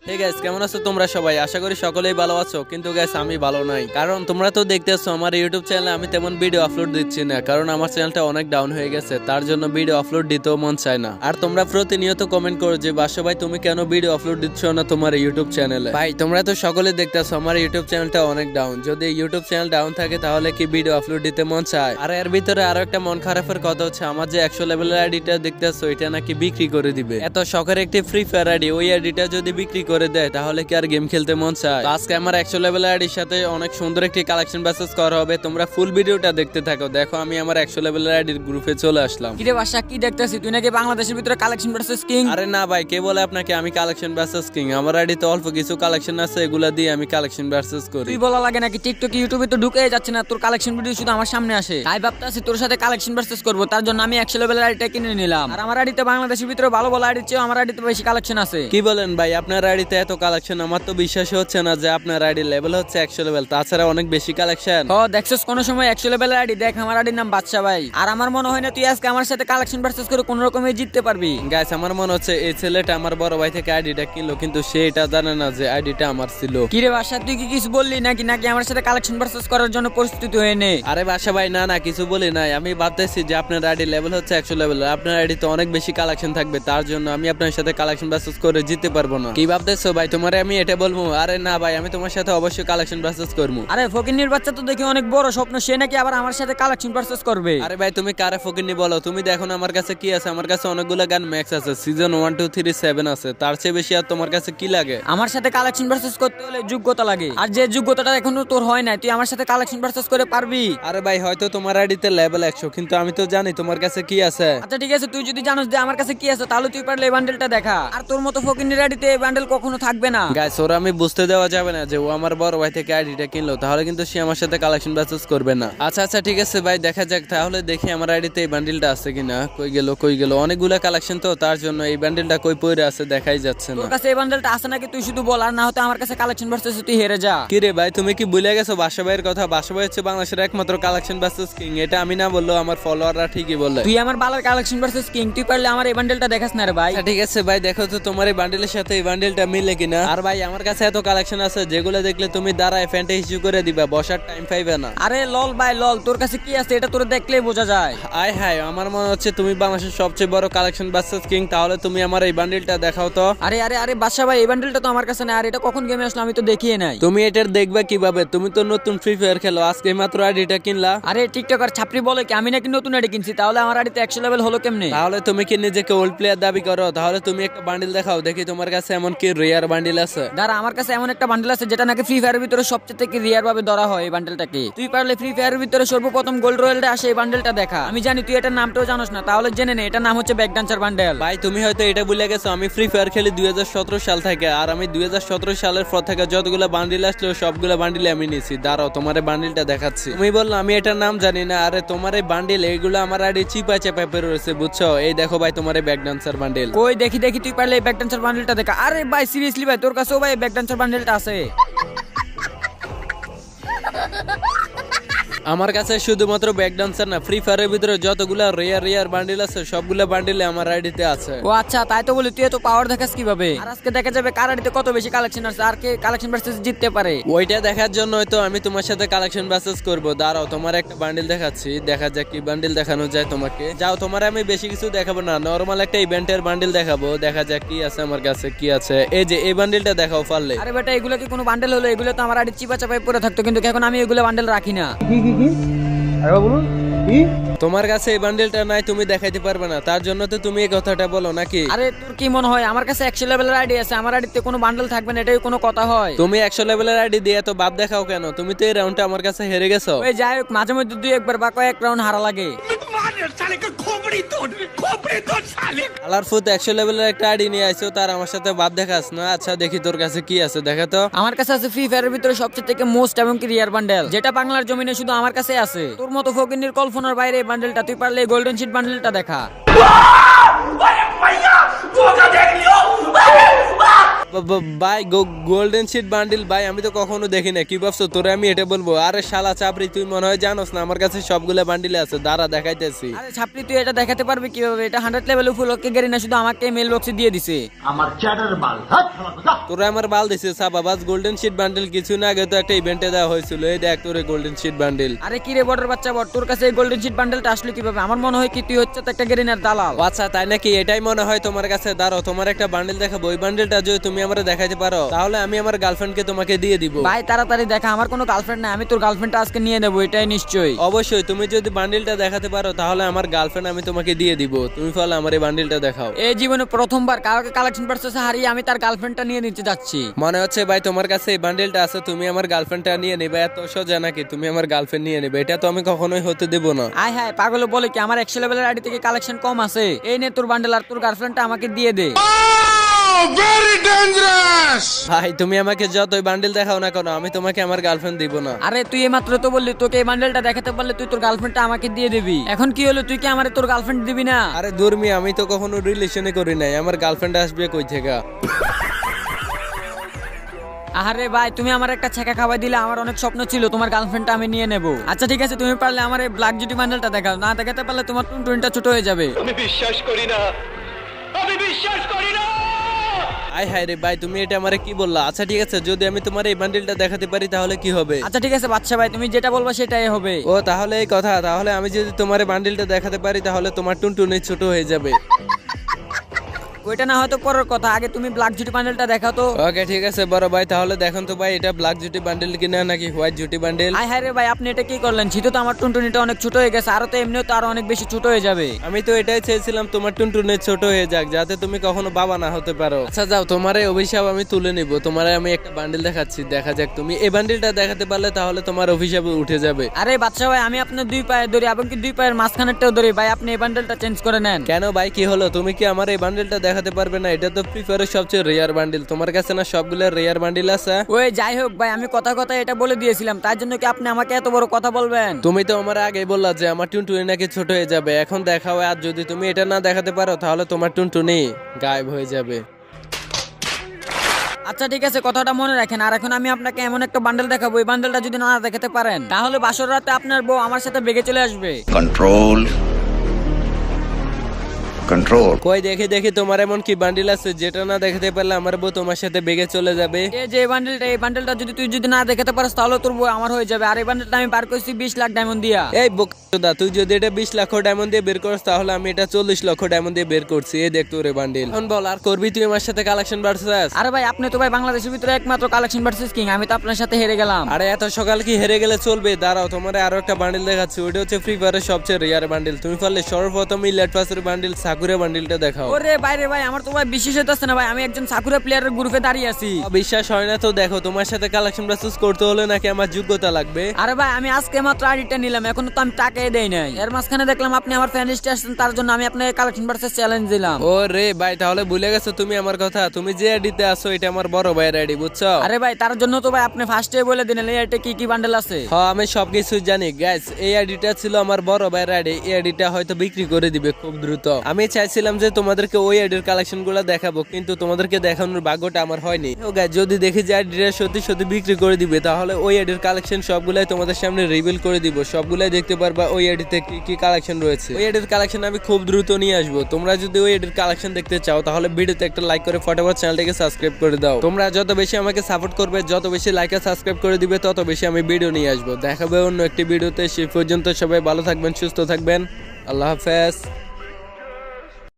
Hey guys, কেমন আছো তোমরা সবাই? আশা করি সকলেই ভালো আছো। কিন্তু গাইস, আমি ভালো নাই, কারণ তোমরা তো দেখতেছো আমার ইউটিউব চ্যানেলে আমি তেমন ভিডিও আপলোড দিচ্ছি না, কারণ আমার চ্যানেলটা অনেক ডাউন হয়ে গেছে। তার জন্য ভিডিও আপলোড দিতেও মন চায় না। আর তোমরা প্রতিনিয়ত কমেন্ট করো যে বাসা ভাই তুমি কেন ভিডিও আপলোড দিচ্ছ না তোমার ইউটিউব চ্যানেলে। ভাই তোমরা তো সকলে দেখতেছো আমার ইউটিউব চ্যানেলটা অনেক ডাউন। যদি ইউটিউব চ্যানেল ডাউন থাকে তাহলে কি ভিডিও আপলোড দিতে মন চায়? আর এর ভিতরে আরো একটা মন খারাপের কথা হচ্ছে, আমার যে 100 লেভেলের আইডিটা দেখতেছো এটা নাকি বিক্রি করে দিবে। এত শখের একটি ফ্রি ফায়ার আইডি, ওই আইডিটা যদি বিক্রি করে দেয় তাহলে কি আর গেম খেলতে মন চায়? আজকে আমার 100 লেভেলের আইডির সাথে অনেক সুন্দর একটি কালেকশন ব্যাসেস করা হবে। তোমরা ফুল ভিডিওটা দেখতে থাকো। দেখো আমি আমার 100 লেভেলের আইডির গ্রুপে চলে আসলাম। কিরে বাসা, কি দেখতেছিস তুই? নাকি বাংলাদেশের ভিতরে কালেকশন ভার্সেস কিং? আরে না ভাই, কে বলে আপনাকে আমি কালেকশন ভার্সেস কিং? আমার আইডিতে অল্প কিছু কালেকশন আছে, এগুলা দিয়ে আমি কালেকশন ভার্সেস করি। তুই বলা লাগে নাকি টিকটক ইউটিউবে তো ঢুকেই যাচ্ছে না, তোর কালেকশন ভিডিও শুধু আমার সামনে আসে। তাই ভাবতাছি তোর সাথে কালেকশন ভার্সেস করব। তার জন্য আমি 100 লেভেলের আইডিটা কিনে নিলাম। আর আমার আইডিতে বাংলাদেশের ভিতরে ভালো ভালো আইডির চেয়ে আমার আইডিতে বেশি কালেকশন আছে। কি বলেন ভাই, আপনার আইডিতে এত কালেকশন? আমার তো বিশ্বাসই হচ্ছে না যে আপনার আইডির লেভেল হচ্ছে 100 লেভেল, তাছাড়া অনেক বেশি কালেকশন। ও দেখছস কোন সময় 100 লেভেলের আইডি? দেখ আমার আইডির নাম বাদশা ভাই। আর আমার মনে হয় না তুই আজকে আমার সাথে কালেকশন ভার্সেস করে কোন রকমে জিততে পারবি। গাইস, আমার মনে হচ্ছে এই ছেলেটা আমার বড় ভাই থেকে আইডিটা কিনলো, কিন্তু সে এটা জানে না যে আইডিটা আমার ছিল। কিরে বাসা, তুই কি কিছু বললি নাকি নাকি আমার সাথে কালেকশন ভার্সেস করার জন্য প্রস্তুতি হয়ে নে? আরে বাসা ভাই, না না, কিছু বলি নাই। আমি ভাবতেছি যে আপনার আইডি লেভেল হচ্ছে 100 লেভেল, আপনার আইডি তো অনেক বেশি কালেকশন থাকবে, তার জন্য আমি আপনার সাথে কালেকশন ভার্সেস করে জিততে পারবো না। কি ভাবতেছো ভাই, তোমারে আমি এটা বলবো? আরে না ভাই, আমি তোমার সাথে অবশ্যই কালেকশন ভার্সেস করবো। আরে ফকিন্নির বাচ্চা তো দেখি অনেক বড় স্বপ্ন, সে নাকি আবার আমার সাথে কালেকশন ভার্সেস করবে। আরে ভাই, তুমি কারে ফকিন্নি বলো? তুমি দেখো না আমার কাছে কি আছে। আমার কাছে অনেকগুলো গান ম্যাক্স আছে, সিজন 1 2 3 7 আছে। তার চেয়ে বেশি আর তোমার কাছে কি লাগে? আমার সাথে কালেকশন ভার্সেস করতে হলে যোগ্যতা লাগে, আর যে যোগ্যতাটা এখনো তোর হয় না, তুই আমার সাথে কালেকশন ভার্সেস করে পারবি? আরে ভাই, হয়তো তোমার আইডিতে লেভেল 100, কিন্তু আমি তো জানি তোমার কাছে কি আছে। আচ্ছা ঠিক আছে, তুই যদি জানোস যে আমার কাছে কি আছে তাহলে তুই পারলে এই বান্ডেলটা দেখা। আর তোর মতো ফকিন্নির আইডিতে এই বান্ডেল কখনো থাকবে না। গাইস, ওরা আমি বুঝতে দেওয়া যাবে না যে ও আমার বড় ভাই থেকে আইডিটা কিনলো, তাহলে কিন্তু সে আমার সাথে কালেকশন ভার্সেস করবে না। আচ্ছা আচ্ছা ঠিক আছে ভাই, দেখা যাক তাহলে। দেখি আমার আইডিতে এই বান্ডেলটা আছে কিনা। কই গেল? অনেকগুলা কালেকশন তো, তার জন্য এই বান্ডেলটা কই পড়ে আছে দেখাই যাচ্ছে না। তোর কাছে এই বান্ডেলটা আছে নাকি তুই শুধু বল, আর না হতে আমার কাছে কালেকশন ভার্সেস তুই হেরে যা। কি রে ভাই, তুমি কি ভুলে গেছো বাসা ভাইয়ের কথা? বাসা ভাই হচ্ছে বাংলাদেশের একমাত্র কালেকশন ভার্সেস কিং। এটা আমি না বললেও আমার ফলোয়াররা ঠিকই বলে। তুই আমার বালার কালেকশন ভার্সেস কিং, তুই পারলে আমার এই বান্ডেলটা দেখাস না রে ভাই। আচ্ছা, ঠিক আছে ভাই, দেখো তো তোমার এই বান্ডেলের সাথে এই বান্ডেলটা মিলে কিনা। আর ভাই, আমার কাছে এত কালেকশন আছে যেগুলো দেখলে তুমি দাঁড়ায় ফ্যান্টা ইস্যু করে দিবা, বসার টাইম পাইবে না। আরে লল ভাই লল, তোর কাছে কি আছে এটা তোর দেখলেই বোঝা যায়। আয় হায়, আমার মনে হচ্ছে তুমি বাংলাদেশের সবচেয়ে বড় কালেকশন ভার্সেস কিং। তাহলে তুমি আমার এই বান্ডেলটা দেখাও তো। আরে আরে আরে বাদশা ভাই, এই বান্ডেলটা তো আমার কাছে না। আর এটা কখন গেমে আসলো আমি তো দেখিয়ে নাই। তুমি এটার দেখবে কিভাবে? তুমি তো নতুন ফ্রি ফায়ার খেলো, আজকে মাত্র আইডিটা কিনলা। আরে টিকটকার ছাপরি বলে কি আমি নাকি নতুন আইডি কিনছি? তাহলে আমার আইডিতে 100 লেভেল হলো কেমনে? তাহলে তুমি কি নিজেকে ওল্ড প্লেয়ার দাবি করো? তাহলে তুমি একটা বান্ডেল দেখাও দেখি তোমার কাছে এমন কি রেয়ার বান্ডেল আছে। দাঁড়া, আমার কাছে এমন একটা বান্ডেল আছে যেটা নাকি ফ্রি ফায়ারের ভিতরে সবচেয়ে থেকে রিয়ার ভাবে ধরা হয় এই বান্ডেলটাকে। তুই পারলে ফ্রি ফায়ারের ভিতরে সর্বপ্রথম গোল্ড রয়্যালটা আসে এই বান্ডেলটা দেখা। আমি জানি তুই এটার নামটাও জানোস না, তাহলে জেনে নে এটার নাম হচ্ছে ব্যাক ডান্সার বান্ডেল। ভাই, তুমি হয়তো এটা ভুলে গেছো, আমি ফ্রি ফায়ার খেলি 2017 সাল থেকে। আর আমি 2017 সালের পর থেকে যতগুলো বান্ডিল আসলো সবগুলো বান্ডিল আমি নিয়েছি। দাঁড়াও, তোমার বান্ডিলটা দেখাচ্ছি। তুমি বললো আমি এটার নাম জানি না। আরে তোমার এই বান্ডিল এগুলো আমার আইডি চিপা চেপা পেরে রয়েছে, বুঝছো? এই দেখো ভাই, তোমার ব্যাক ডান্সার বান্ডিল। কই দেখি দেখি, তুই পারলে এই ব্যাক ডান্সার বান্ডেলটা দেখা। আরে ভাই সিরিয়াসলি ভাই, তোর কাছেও ভাই ব্যাক ডান্সার বান্ডেলটা আছে? আমার কাছে শুধুমাত্র ব্যাক ডান্সার না, ফ্রি ফায়ারের ভিতরে যতগুলা রেয়ার বান্ডিল আছে সবগুলা বান্ডিলে আমার আইডিতে আছে। ও আচ্ছা, তাই তো বলি তুই এত পাওয়ার দেখাস কিভাবে? আর আজকে দেখা যাবে কার আইডিতে কত বেশি কালেকশন আছে, আর কে কালেকশন ভার্সেস জিততে পারে। ওইটা দেখার জন্য হয়তো আমি তোমার সাথে কালেকশন ভার্সেস করব। দাঁড়াও, তোমার একটা বান্ডিল দেখাচ্ছি, দেখা যাক কি বান্ডিল দেখানো যায় তোমাকে। যাও, তোমার আমি বেশি কিছু দেখাবো না, নরমাল একটা ইভেন্টের বান্ডিল দেখাবো। দেখা যাক কি আছে আমার কাছে, কি আছে। এই যে এই বান্ডিলটা দেখাও পারলে। আরে বেটা, এগুলো কি কোনো বান্ডেল হলো? এগুলো তো আমার আইডি চিপা চাপাই পড়ে থাকতো, কিন্তু এখন আমি এগুলো বান্ডেল রাখি না। তোমার কাছে এই বান্ডিলটা নাই, তুমি দেখাইতে পারবে না, তার জন্য তো তুমি এই কথাটা বলো নাকি? আরে তোর কি মনে হয় আমার কাছে 100 লেভেলের আইডি আছে, আমার আইডিতে কোনো বান্ডেল থাকবে না? এটাই কোনো কথা হয়? তুমি 100 লেভেলের আইডি দিয়ে তো বাপ দেখাও কেন? তুমি তো এই রাউন্ডটা আমার কাছে হেরে গেছো। ওই যাই হোক, মাঝে মধ্যে দুই একবার বা কয়েক রাউন্ড হারা লাগে। আলার ফুত 100 লেভেলের একটা আইডি নিয়ে আইছো, তার আমার সাথে বাপ দেখাস না। আচ্ছা দেখি তোর কাছে কি আছে, দেখা তো। আমার কাছে আছে ফ্রি ফায়ারের ভিতরে সবচেয়ে থেকে মোস্ট এবং কি রিয়ার বান্ডেল, যেটা বাংলার জমিনে শুধু আমার কাছে আছে। তোর মতো ফকিন্নির কল্পনার বাইরে এই বান্ডেলটা। তুই পারলে এই গোল্ডেন শিট বান্ডেলটা দেখা। ভাই গোল্ডেন শিট বান্ডিল ভাই আমি তো কখনো দেখি না, কি ভাবছো তোরে আমি এটা বলবো? আরে শালা চাপরি তুই মনে হয় জানোস না আমার কাছে সবগুলো বান্ডিল আছে, দাঁড়া দেখাইতেছি। আরে ছাপড়ি তুই এটা দেখাতে পারবি কিভাবে? এটা 100 লেভেল উপলক্ষে গেরিনা শুধু আমাকে মেল বক্সে দিয়ে দিছে। আমার চ্যাটার বাল তোরা আমার বাল দিছে সাবাবাজ। গোল্ডেন শিট বান্ডিল কিছু না আগে তো একটা ইভেন্টে দেওয়া হয়েছিল, এই দেখ তোরে গোল্ডেন শিট বান্ডিল। আরে কি রে বড়র বাচ্চা বড়, তোর কাছে এই গোল্ডেন শিট বান্ডেলটা আসলো কিভাবে? আমার মনে হয় কি তুই হচ্ছে তো একটা গেরিনার দালাল। আচ্ছা তাই নাকি? এটাই মনে হয় তোমার কাছে। দাঁড়াও তোমার একটা বান্ডিল দেখাবো, ওই বান্ডিলটা যদি তুমি আমারে দেখাইতে পারো তাহলে আমি আমার গার্লফ্রেন্ডকে তোমাকে দিয়ে দিব। ভাই তাড়াতাড়ি দেখা, আমার কোনো গার্লফ্রেন্ড নাই, আমি তোর গার্লফ্রেন্ডটা আজকে নিয়ে নেবো, এটাই নিশ্চয়ই। অবশ্যই তুমি যদি বান্ডিলটা দেখাতে পারো তাহলে আমার গার্লফ্রেন্ড আমি তোমাকে দিয়ে দিব। তুমি ফলে আমার এই বান্ডিলটা দেখাও। এই জীবনে প্রথমবার কাউকে কালেকশন ভার্সেসে হারিয়ে আমি তার গার্লফ্রেন্ডটা নিয়ে নিতে যাচ্ছি। মনে হচ্ছে ভাই তোমার কাছে এই বান্ডিলটা আছে, তুমি আমার গার্লফ্রেন্ডটা নিয়ে নেবে। এত সোজা নাকি তুমি আমার গার্লফ্রেন্ড নিয়ে নেবে? এটা তো আমি কখনোই হতে দেব না। আয় হায় পাগল বলে কি আমার 100 লেভেলের আইডি থেকে কালেকশন কম আছে? এই নে তোর বান্ডেল আর তোর গার্লফ্রেন্ডটা আমাকে দিয়ে দে। ভাই তুমি আমাকে যতই বান্ডিল দেখাও না কেন আমি তোমাকে আমার গার্লফ্রেন্ড দিব না। আরে তুই এইমাত্র তো বললি তোকে এই বান্ডেলটা দেখাতে পারলে তুই তোর গার্লফ্রেন্ডটা আমাকে দিয়ে দিবি, এখন কি হলো? তুই কি আমারে তোর গার্লফ্রেন্ড দিবি না? আরে দুর্মি আমি তো কখনো রিলেশনে করি নাই, আমার গার্লফ্রেন্ড আসবে কই থেকে? আরে ভাই তুমি আমার একটা ছেঁকা খাওয়াই দিলে, আমার অনেক স্বপ্ন ছিল তোমার গার্লফ্রেন্ডটা আমি নিয়ে নেব। আচ্ছা ঠিক আছে, তুমি পারলে আমার এই ব্ল্যাক জুটি বান্ডেলটা দেখাও, না দেখাতে পারলে তোমার টুনটুনিটা ছোট হয়ে যাবে। আমি বিশ্বাস করি না, আমি বিশ্বাস করি না। আয় হায় রে ভাই তুমি এটা আমারে কি বললা? আচ্ছা ঠিক আছে, যদি আমি তোমার এই বান্ডিলটা দেখাতে পারি তাহলে কি হবে? আচ্ছা ঠিক আছে বাচ্চা ভাই, তুমি যেটা বলবা সেটাই হবে। ও তাহলে এই কথা, তাহলে আমি যদি তোমার এই বান্ডিলটা দেখাতে পারি তাহলে তোমার টুনটুনি ছোট হয়ে যাবে। ওইটা না হয়তো পরের কথা, আগে তুমি ব্ল্যাক জুটি বান্ডেলটা দেখাও তো। ওকে ঠিক আছে বড় ভাই, তাহলে দেখুন তো ভাই এটা ব্ল্যাক জুটি বান্ডিল কিনা নাকি হোয়াইট জুটি বান্ডিল? আয় হায় রে ভাই আপনি এটা কি করলেন? ছিটো তো আমার টুনটুনিটা অনেক ছোট হয়ে গেছে, আরো তো এমনিও তো আরো অনেক বেশি ছোট হয়ে যাবে। আমি তো এটাই চেয়েছিলাম তোমার টুনটুনি ছোট হয়ে যাক, যাতে তুমি কখনো বাবা না হতে পারো। আচ্ছা যাও, তোমার এই অভিশাপ আমি তুলে নিব। তোমার আমি একটা বান্ডিল দেখাচ্ছি, দেখা যাক তুমি এই বান্ডিলটা দেখাতে পারলে তাহলে তোমার অভিশাপ উঠে যাবে। আরে বাচ্চা ভাই আমি আপনার দুই পায়ে ধরি, এবং কি দুই পায়ের মাঝখানেরটাও ধরি ভাই, আপনি এই বান্ডেলটা চেঞ্জ করে নেন। কেন ভাই কি হলো? তুমি কি আমার এই বান্ডিলটা দেখাতে পারবে না? এটা তো ফ্রি ফায়ারের সবচেয়ে রেয়ার বান্ডিল, তোমার কাছে না সবগুলো রেয়ার বান্ডিল আছে? ওই যাই হোক ভাই, আমি কথা কথা এটা বলে দিয়েছিলাম, তার জন্য কি আপনি আমাকে এত বড় কথা বলবেন? তুমি তো আমার আগে বললা যে আমার টুনটুনি নাকি ছোট হয়ে যাবে, এখন দেখাও। আর যদি তুমি এটা না দেখাতে পারো তাহলে তোমার টুনটুনি গায়েব হয়ে যাবে। আচ্ছা ঠিক আছে, কথাটা মনে রাখেন। আর এখন আমি আপনাকে এমন একটা বান্ডেল দেখাবো, এই বান্ডেলটা যদি না দেখাতে পারেন তাহলে বাসর রাতে আপনার বউ আমার সাথে বেগে চলে আসবে। control control কই দেখি দেখি তোমার এমন কি বান্ডিল আছে যেটা না দেখাতে পারলে আমার বউ তোমার সাথে বেগে চলে যাবে? এই যে এই বান্ডেলটা যদি তুই যদি না দেখাতে পারিস তাহলে তোর বউ আমার হয়ে যাবে। আর এই বান্ডেলটা আমি বার করছি 20 লাখ ডায়মন্ড দিয়া। এই বোকদা, তুই যদি এটা 20 লক্ষ ডায়মন্ড দিয়ে বের করিস তাহলে আমি এটা 40 লক্ষ ডায়মন্ড দিয়ে বের করছি। এই দেখ তোর বান্ডিল। এখন বল আর করবি তুই আমার সাথে কালেকশন ভার্সেস? আরে ভাই আপনি তো ভাই বাংলাদেশের ভিতরে একমাত্র কালেকশন ভার্সেস কিং, আমি তো আপনার সাথে হেরে গেলাম। আরে এত সকাল কি হেরে গেলে চলবে? দাঁড়াও তোমার আরো একটা বান্ডিল দেখাচ্ছি, ওইটা হচ্ছে ফ্রি ফায়ারের সবচেয়ে রেয়ার বান্ডিল। তুমি পারলে সর্বপ্রথম ইলাইট পাসের বান্ডিল সাকুরা বান্ডিলটা দেখাও। ওরে বাইরে ভাই আমার তো ভাই বিশ্বাস হইতাছে না ভাই, আমি একজন সাকুরা প্লেয়ারের গ্রুপে দাঁড়িয়ে আছি। বিশ্বাস হয় না তো দেখো, তোমার সাথে কালেকশন ভার্সেস করতে হলে নাকি আমার যোগ্যতা লাগবে? আরে ভাই আমি আজকে মাত্র আইডিটা নিলাম, এখনো তো আমি টাকাই দেই নাই। এর মাঝখানে দেখলাম আপনি আমার ফ্যান লিস্টে আসছেন, তার জন্য আমি আপনাকে কালেকশন ভার্সেস চ্যালেঞ্জ দিলাম। ও রে ভাই, তাহলে ভুলে গেছো তুমি আমার কথা। তুমি যে আইডিতে আছো এটা আমার বড় ভাইয়ের আইডি, বুঝছো? আরে ভাই তার জন্য তো ভাই আপনি ফার্স্টে বলে দিলেন এই আইডিতে কি কি বান্ডেল আছে। হ্যাঁ আমি সবকিছু জানি গাইস। এই আইডিটা ছিল আমার বড় ভাইয়ের আইডি, এই আইডিটা হয়তো বিক্রি করে দিবে খুব দ্রুত। আমি চাইছিলাম যে তোমাদেরকে ওই আইডির কালেকশন গুলো দেখাবো, কিন্তু তোমাদেরকে দেখানোর ভাগ্যটা আমার হয়নি। ও গাইস, যদি দেখি যে আইডিটা সত্যি সত্যি বিক্রি করে দিবে তাহলে ওই আইডির কালেকশন সবগুলাই তোমাদের সামনে রিভিল করে দিব, সবগুলাই দেখতে পারবা ওই আইডিতে কি কি কালেকশন রয়েছে। ওই আইডির কালেকশন আমি খুব দ্রুত নিয়ে আসবো। তোমরা যদি ওই আইডির কালেকশন দেখতে চাও তাহলে ভিডিওতে একটা লাইক করে ফটাফট চ্যানেলটাকে সাবস্ক্রাইব করে দাও। তোমরা যত বেশি আমাকে সাপোর্ট করবে, যত বেশি লাইক আর সাবস্ক্রাইব করে দিবে, তত বেশি আমি ভিডিও নিয়ে আসবো। দেখাবে অন্য একটি ভিডিওতে। সে পর্যন্ত সবাই ভালো থাকবেন, সুস্থ থাকবেন। আল্লাহ হাফেজ।